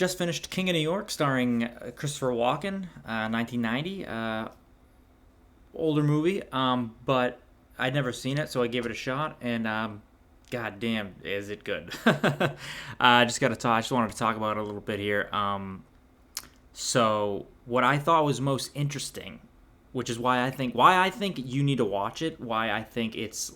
just finished King of New York, starring Christopher Walken, 1990. Older movie, but I'd never seen it, so I gave it a shot, and god damn, is it good. I just got to talk. I just wanted to talk about it a little bit here. So what I thought was most interesting, which is why I think you need to watch it, why I think it's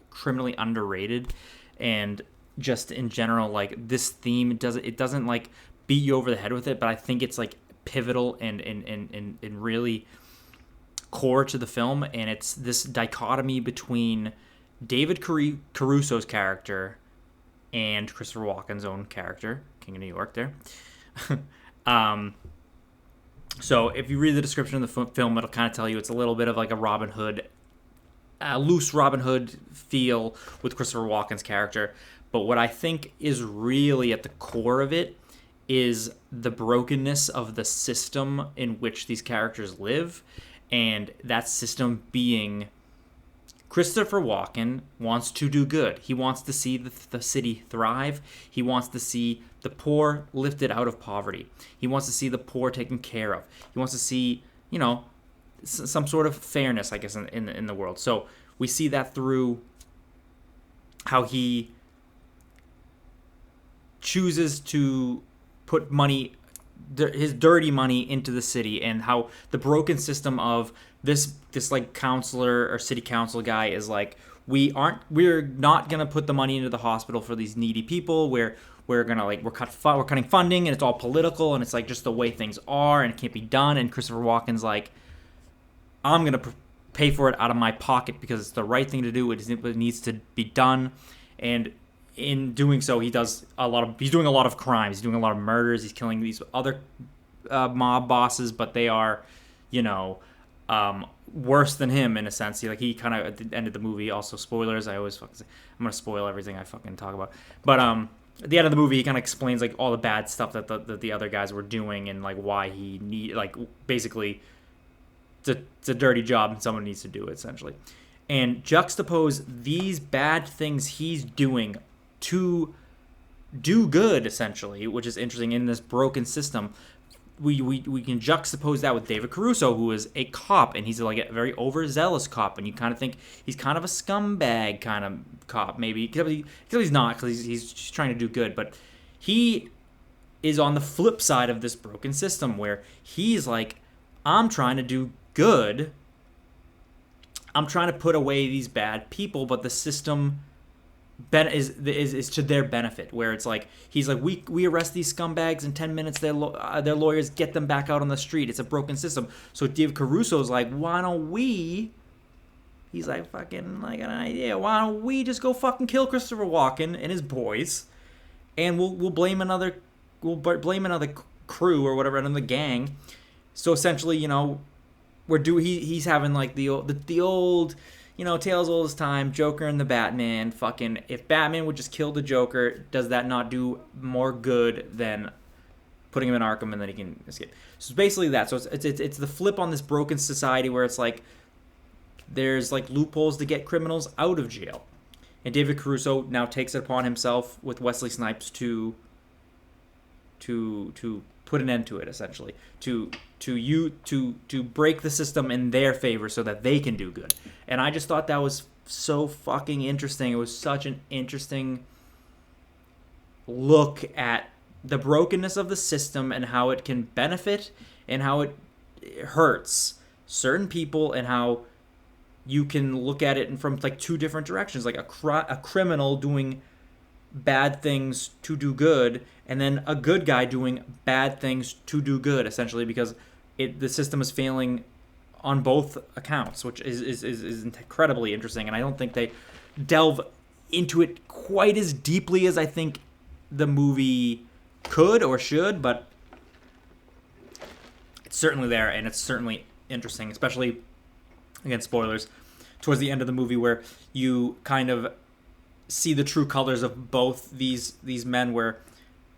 criminally underrated, and just in general, like this theme, it doesn't like beat you over the head with it, but I think it's like pivotal and really core to the film, and it's this dichotomy between David Caruso's character and Christopher Walken's own character, King of New York. There. um, so if you read the description of the film, it'll kind of tell you it's a little bit of like a Robin Hood, loose Robin Hood feel with Christopher Walken's character. But what I think is really at the core of it is the brokenness of the system in which these characters live, and that system being Christopher Walken wants to do good. He wants to see the city thrive. He wants to see the poor lifted out of poverty. He wants to see the poor taken care of. He wants to see, some sort of fairness, I guess, in the world. So we see that through how he chooses to put his dirty money into the city, and how the broken system of this like counselor or city council guy is like, we're not gonna put the money into the hospital for these needy people. We're cutting funding, and it's all political, and it's like just the way things are, and it can't be done. And Christopher Walken's like, I'm gonna pay for it out of my pocket because it's the right thing to do. It needs to be done, and in doing so, he's doing a lot of crimes. He's doing a lot of murders. He's killing these other mob bosses, but they are, worse than him in a sense. He kind of, at the end of the movie, also spoilers. I always fucking say, I'm gonna spoil everything I fucking talk about. But at the end of the movie, he kind of explains like all the bad stuff that the other guys were doing, and like why basically it's a dirty job and someone needs to do it, essentially. And juxtapose these bad things he's doing to do good, essentially, which is interesting in this broken system. We can juxtapose that with David Caruso, who is a cop, and he's like a very overzealous cop, and you kind of think he's kind of a scumbag kind of cop, maybe, because he's not, because he's just trying to do good. But he is on the flip side of this broken system, where he's like, I'm trying to do good, I'm trying to put away these bad people, but the system is to their benefit. Where it's like, he's like, we arrest these scumbags in 10 minutes. Their lawyers get them back out on the street. It's a broken system. So Dave Caruso's like, why don't we? He's like, fucking like an idea. Why don't we just go fucking kill Christopher Walken and his boys, and we'll blame another crew or whatever, another gang. So essentially, he's having like the old, tales old as time, Joker and the Batman. Fucking, if Batman would just kill the Joker, does that not do more good than putting him in Arkham and then he can escape? So it's basically that. So it's the flip on this broken society where it's like there's like loopholes to get criminals out of jail, and David Caruso now takes it upon himself with Wesley Snipes to put an end to it, essentially, to break the system in their favor so that they can do good. And I just thought that was so fucking interesting. It was such an interesting look at the brokenness of the system and how it can benefit and how it hurts certain people, and how you can look at it from like two different directions, like a criminal doing bad things to do good, and then a good guy doing bad things to do good, essentially, because the system is failing on both accounts, which is incredibly interesting. And I don't think they delve into it quite as deeply as I think the movie could or should, but it's certainly there, and it's certainly interesting, especially, again, spoilers, towards the end of the movie, where you kind of see the true colors of both these men, where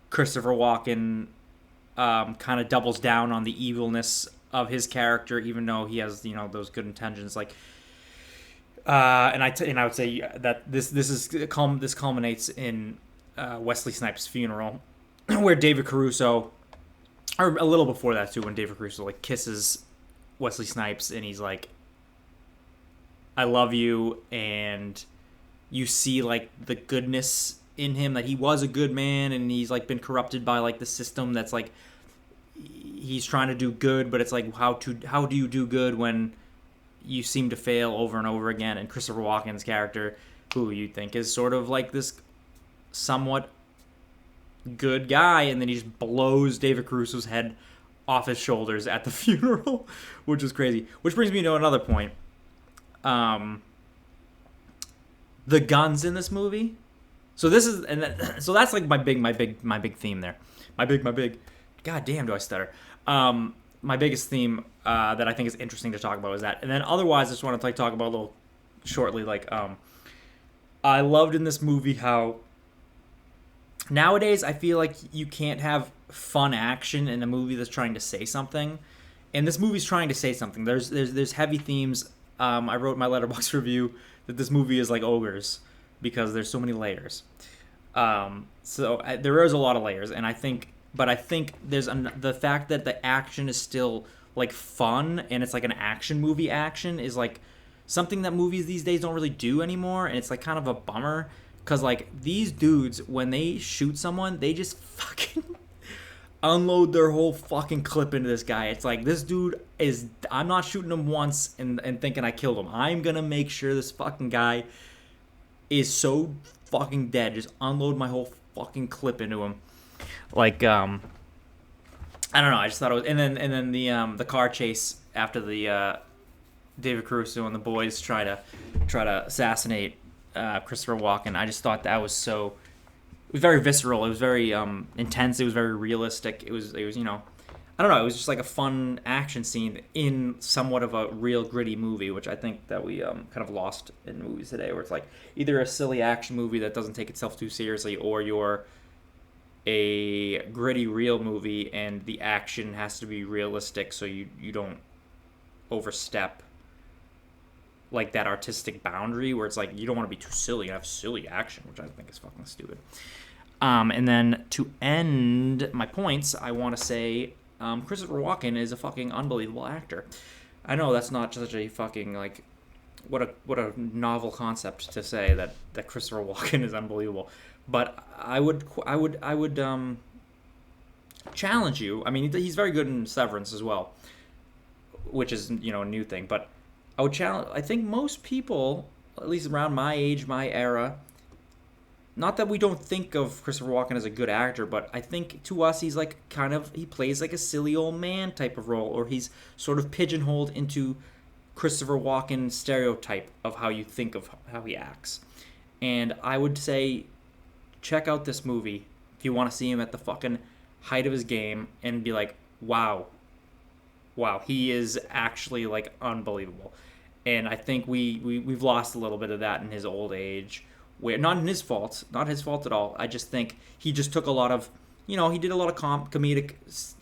Christopher Walken kind of doubles down on the evilness of his character, even though he has those good intentions. Like, and I would say that this culminates in Wesley Snipes' funeral, where David Caruso, or a little before that too, when David Caruso like kisses Wesley Snipes and he's like, "I love you," and you see like the goodness in him, that he was a good man and he's like been corrupted by like the system that's like he's trying to do good, but it's like how do you do good when you seem to fail over and over again? And Christopher Walken's character, who you think is sort of like this somewhat good guy, and then he just blows David Caruso's head off his shoulders at the funeral, which is crazy. Which brings me to another point. The guns in this movie. So this is, so that's like my big theme there. My big. God damn, do I stutter? My biggest theme that I think is interesting to talk about is that, and then otherwise, I just want to like talk about a little shortly. Like, I loved in this movie how nowadays I feel like you can't have fun action in a movie that's trying to say something, and this movie's trying to say something. There's heavy themes. I wrote my Letterboxd review that this movie is like ogres because there's so many layers. There is a lot of layers, and I think there's the fact that the action is still like fun and it's like an action movie action is like something that movies these days don't really do anymore, and it's like kind of a bummer because like these dudes, when they shoot someone, they just fucking unload their whole fucking clip into this guy. It's like, this dude is, I'm not shooting him once and thinking I killed him. I'm gonna make sure this fucking guy is so fucking dead. Just unload my whole fucking clip into him. Like, I don't know. I just thought it was, and then the car chase after the David Caruso and the boys try to assassinate Christopher Walken. I just thought that was so. It was very visceral. It was very intense. It was very realistic. It was I don't know. It was just like a fun action scene in somewhat of a real gritty movie, which I think that we kind of lost in movies today, where it's like either a silly action movie that doesn't take itself too seriously, or you're a gritty real movie and the action has to be realistic so you don't overstep like that artistic boundary where it's like you don't want to be too silly and have silly action, which I think is fucking stupid. And then to end my points, I want to say Christopher Walken is a fucking unbelievable actor. I know that's not such a fucking like what a novel concept to say that Christopher Walken is unbelievable, but I would challenge you. I mean, he's very good in Severance as well, which is a new thing, but I would challenge. I think most people, at least around my age, my era, not that we don't think of Christopher Walken as a good actor, but I think to us he's like he plays like a silly old man type of role, or he's sort of pigeonholed into Christopher Walken stereotype of how you think of how he acts. And I would say check out this movie if you want to see him at the fucking height of his game and be like, wow, he is actually like unbelievable. And I think we've lost a little bit of that in his old age. Where not his fault at all. I just think he just took a lot of, he did a lot of comedic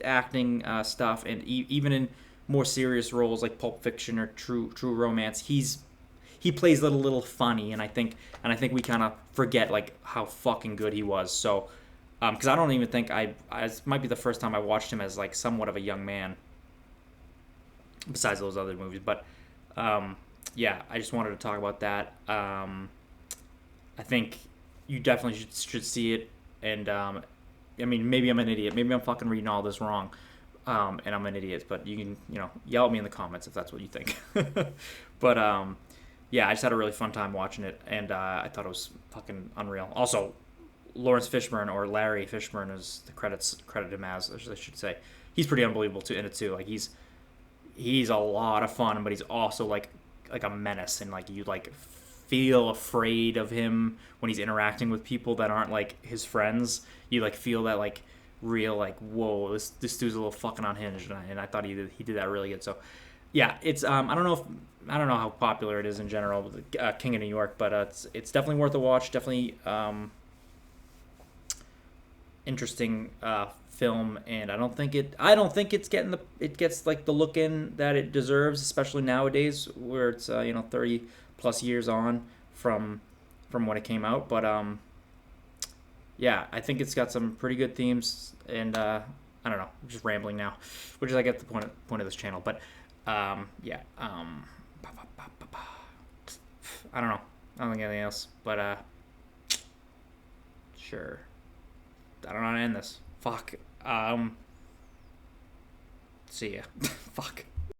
acting stuff, and even in more serious roles like Pulp Fiction or True Romance, he plays a little funny, and I think we kind of forget like how fucking good he was. So, because I don't even think it might be the first time I watched him as like somewhat of a young man, besides those other movies, but yeah, I just wanted to talk about that. I think you definitely should see it, and I mean, maybe I'm an idiot. Maybe I'm fucking reading all this wrong, and I'm an idiot. But you can, yell at me in the comments if that's what you think. But yeah, I just had a really fun time watching it, and I thought it was fucking unreal. Also, Laurence Fishburne, or Larry Fishburne, as the credits credit him as, I should say, he's pretty unbelievable in it too. Like he's a lot of fun, but he's also like a menace, and like you like feel afraid of him when he's interacting with people that aren't like his friends. You like feel that like real like, whoa, this dude's a little fucking unhinged, and I thought he did that really good. So yeah, it's I don't know how popular it is in general with King of New York, but it's definitely worth a watch. Definitely interesting film, and I don't think it's gets like the look in that it deserves, especially nowadays where it's 30 plus years on from when it came out. But yeah, I think it's got some pretty good themes, and I don't know, I'm just rambling now, which is I get the point of this channel, but yeah, I don't know, I don't think anything else, but sure, I don't know how to end this. Fuck. See ya. Fuck.